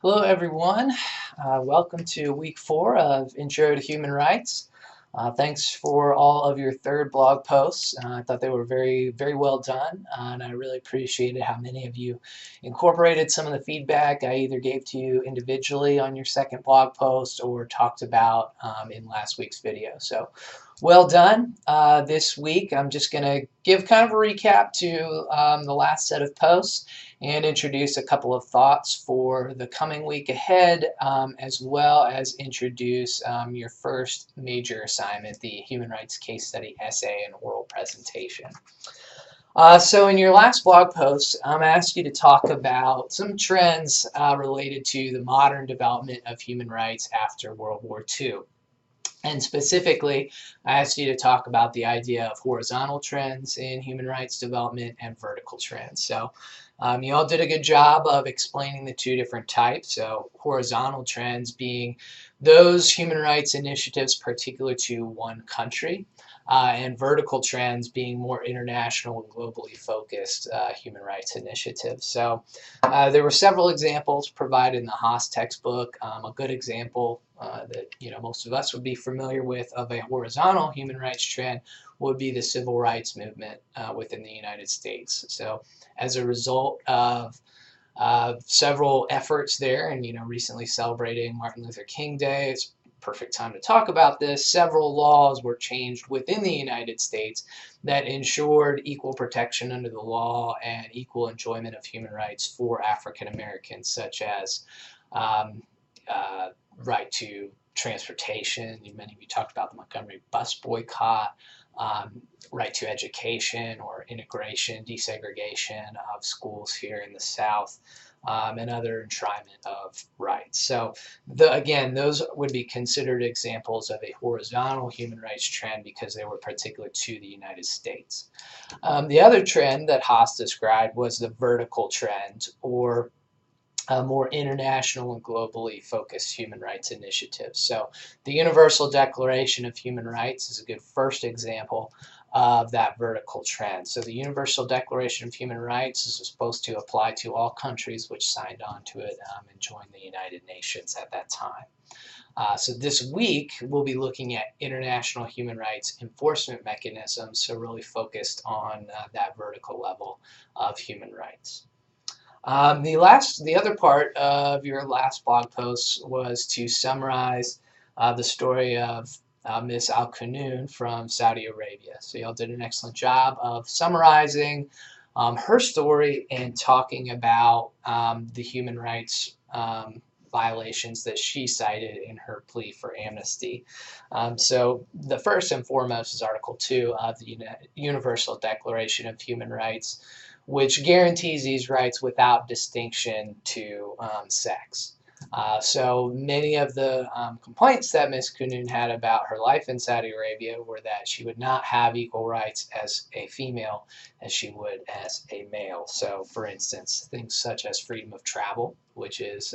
Hello, everyone. Welcome to week 4 of Intro to Human Rights. Thanks for all of your third blog posts. I thought they were very, very well done, and I really appreciated how many of you incorporated some of the feedback I either gave to you individually on your second blog post or talked about in last week's video. So, well done. This week, I'm just going to give kind of a recap to the last set of posts and introduce a couple of thoughts for the coming week ahead, as well as introduce your first major assignment, the Human Rights Case Study Essay and Oral Presentation. So in your last blog post, I asked you to talk about some trends related to the modern development of human rights after World War II. And specifically, I asked you to talk about the idea of horizontal trends in human rights development and vertical trends. So you all did a good job of explaining the two different types. So horizontal trends being those human rights initiatives particular to one country, and vertical trends being more international and globally focused human rights initiatives. So there were several examples provided in the Haas textbook. A good example that most of us would be familiar with of a horizontal human rights trend would be the civil rights movement within the United States. So as a result of several efforts there, and recently celebrating Martin Luther King Day, it's perfect time to talk about this. Several laws were changed within the United States that ensured equal protection under the law and equal enjoyment of human rights for African Americans, such as right to transportation. Many of you talked about the Montgomery bus boycott, right to education or integration, desegregation of schools here in the South, and other enshrinement of rights. So again, those would be considered examples of a horizontal human rights trend because they were particular to the United States. The other trend that Haas described was the vertical trend, or more international and globally focused human rights initiatives. So the Universal Declaration of Human Rights is a good first example of that vertical trend. So the Universal Declaration of Human Rights is supposed to apply to all countries which signed on to it and joined the United Nations at that time. So this week, we'll be looking at international human rights enforcement mechanisms, so really focused on that vertical level of human rights. The other part of your last blog post was to summarize the story of Miss Al-Qunun from Saudi Arabia. So y'all did an excellent job of summarizing her story and talking about the human rights violations that she cited in her plea for amnesty. So the first and foremost is Article 2 of the Universal Declaration of Human Rights, which guarantees these rights without distinction to sex. So many of the complaints that Ms. Qunun had about her life in Saudi Arabia were that she would not have equal rights as a female as she would as a male. So for instance, things such as freedom of travel, which is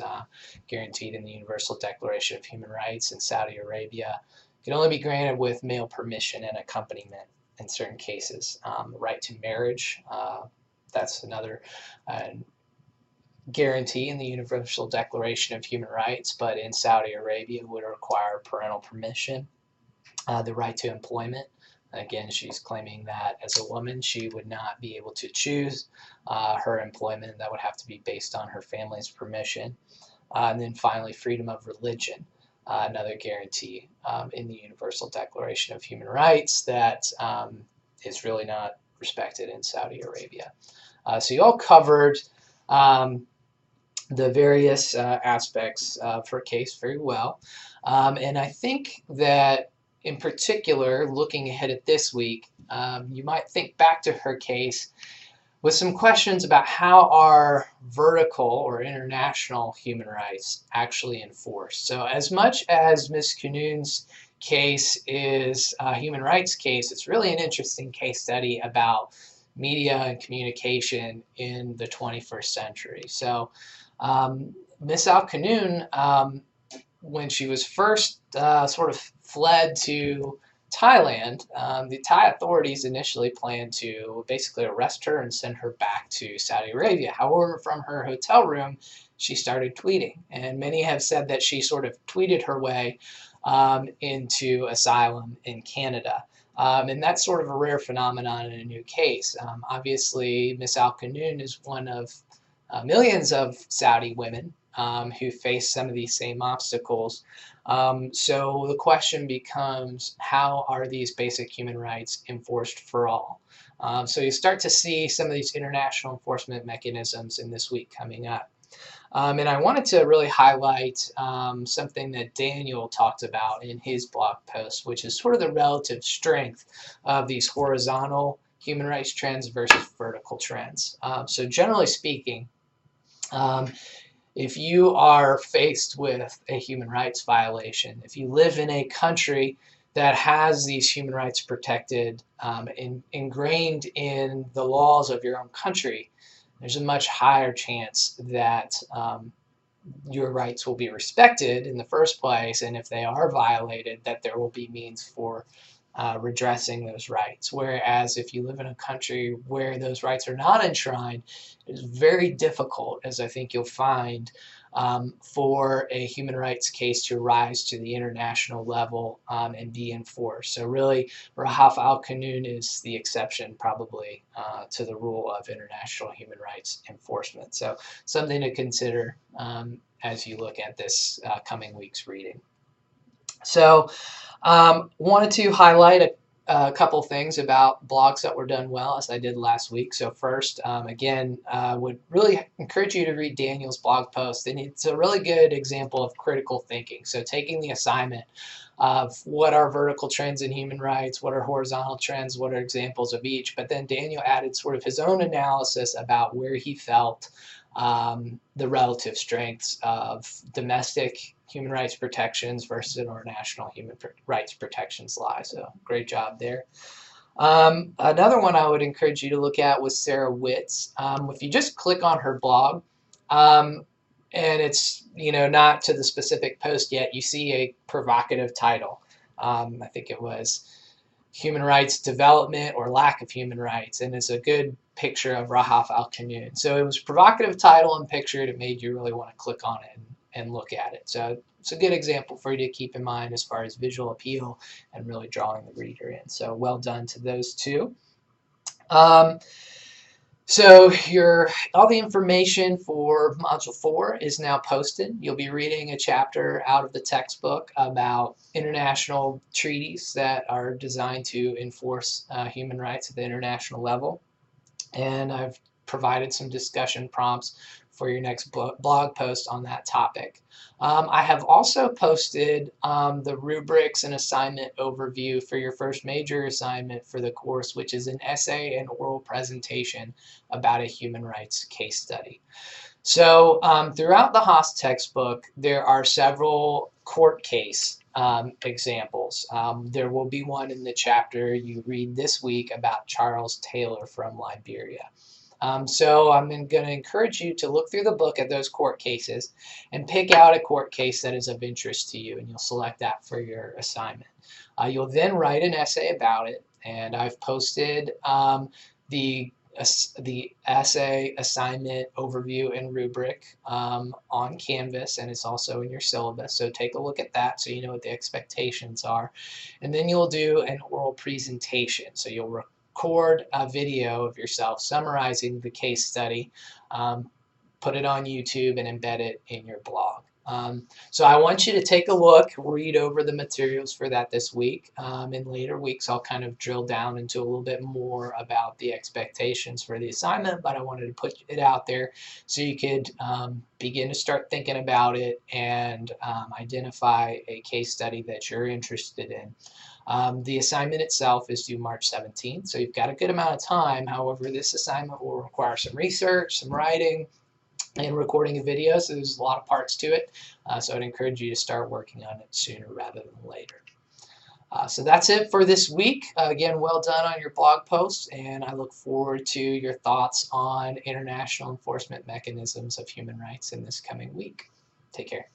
guaranteed in the Universal Declaration of Human Rights in Saudi Arabia, can only be granted with male permission and accompaniment in certain cases. The right to marriage, that's another guarantee in the Universal Declaration of Human Rights, but in Saudi Arabia would require parental permission. The right to employment, again, she's claiming that as a woman she would not be able to choose her employment. That would have to be based on her family's permission. And then finally, freedom of religion, another guarantee in the Universal Declaration of Human Rights that is really not respected in Saudi Arabia. So you all covered the various aspects of her case very well. And I think that in particular, looking ahead at this week, you might think back to her case with some questions about how are vertical or international human rights actually enforced. So as much as Ms. Qunun's case is a human rights case, it's really an interesting case study about media and communication in the 21st century. So Miss Al-Qunun, when she was first sort of fled to Thailand, the Thai authorities initially planned to basically arrest her and send her back to Saudi Arabia. However, from her hotel room, she started tweeting. And many have said that she sort of tweeted her way into asylum in Canada. And that's sort of a rare phenomenon in a new case. Obviously, Miss Al-Qanoun is one of millions of Saudi women who face some of these same obstacles. So the question becomes, how are these basic human rights enforced for all? So you start to see some of these international enforcement mechanisms in this week coming up. And I wanted to really highlight something that Daniel talked about in his blog post, which is sort of the relative strength of these horizontal human rights trends versus vertical trends. So generally speaking, if you are faced with a human rights violation, if you live in a country that has these human rights protected, ingrained in the laws of your own country, there's a much higher chance that your rights will be respected in the first place, and if they are violated, that there will be means for redressing those rights. Whereas if you live in a country where those rights are not enshrined, it's very difficult, as I think you'll find, for a human rights case to rise to the international level and be enforced. So really, Rahaf Al-Qanoun is the exception probably to the rule of international human rights enforcement. So something to consider as you look at this coming week's reading. So wanted to highlight a couple things about blogs that were done well, as I did last week. So first, again, would really encourage you to read Daniel's blog post, and it's a really good example of critical thinking. So taking the assignment of what are vertical trends in human rights, what are horizontal trends, what are examples of each, but then Daniel added sort of his own analysis about where he felt the relative strengths of domestic human rights protections versus international human rights protections lie. So great job there. Another one I would encourage you to look at was Sarah Witt's. If you just click on her blog, and it's not to the specific post yet, you see a provocative title. I think it was Human Rights Development or Lack of Human Rights, and it's a good picture of Rahaf Al-Qanoun. So it was a provocative title and picture. It made you really want to click on it and look at it. So it's a good example for you to keep in mind as far as visual appeal and really drawing the reader in. So well done to those two. So all the information for Module 4 is now posted. You'll be reading a chapter out of the textbook about international treaties that are designed to enforce human rights at the international level. And I've provided some discussion prompts for your next blog post on that topic. I have also posted the rubrics and assignment overview for your first major assignment for the course, which is an essay and oral presentation about a human rights case study. So throughout the Haas textbook, there are several court case examples. There will be one in the chapter you read this week about Charles Taylor from Liberia. So I'm going to encourage you to look through the book at those court cases and pick out a court case that is of interest to you, and you'll select that for your assignment. You'll then write an essay about it, and I've posted the essay assignment overview and rubric on Canvas, and it's also in your syllabus. So take a look at that so you know what the expectations are. And then you'll do an oral presentation. So you'll record a video of yourself summarizing the case study, put it on YouTube, and embed it in your blog. So I want you to take a look, read over the materials for that this week. In later weeks, I'll kind of drill down into a little bit more about the expectations for the assignment, but I wanted to put it out there so you could begin to start thinking about it and identify a case study that you're interested in. The assignment itself is due March 17th, so you've got a good amount of time. However, this assignment will require some research, some writing, and recording a video, so there's a lot of parts to it. So I'd encourage you to start working on it sooner rather than later. So that's it for this week. Again, well done on your blog post, and I look forward to your thoughts on international enforcement mechanisms of human rights in this coming week. Take care.